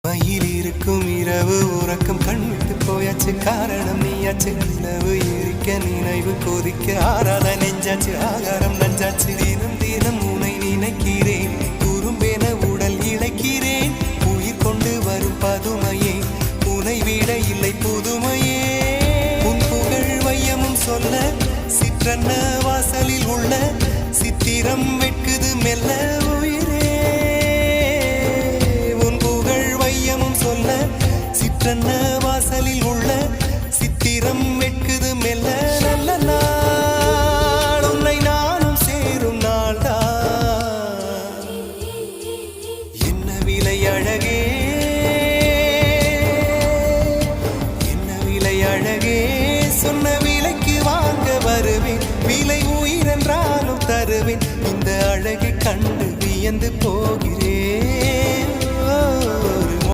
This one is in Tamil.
மயில் இருக்கும் இரவு உறக்கம் கண்விட்டு போயாச்சு காரணம் நீயாச்சு நிலவு எரிக்க நினைவு கொதிக்க ஆறாத நெஞ்சாச்சு ஆகாரம் நஞ்சாச்சு தினம் தினம் உனை நினைக்கிறேன் குறும்பென உடல் இழைக்கிறேன் உயிர் கொண்டு வரும் பதுமையே உனை விட இல்லை புதுமையே உன் புகழ் வையமும் சொல்ல சிற்றன்ன வாசலில் உள்ள சித்திரம் வெட்குது மெல்ல உயிரே சொல்ல சிற்றன்ன வாசலில் உள்ள சித்திரம் வெட்குது மெல்ல நல்ல நாள் உன்னை நானும் சேரும் நாள்தான் என்ன விலை அழகே என்ன விலை அழகே சொன்ன விலைக்கு வாங்க வருவேன் விலை உயிரென்றாலும் தருவேன் இந்த அழகை கண்டு வியந்து போகி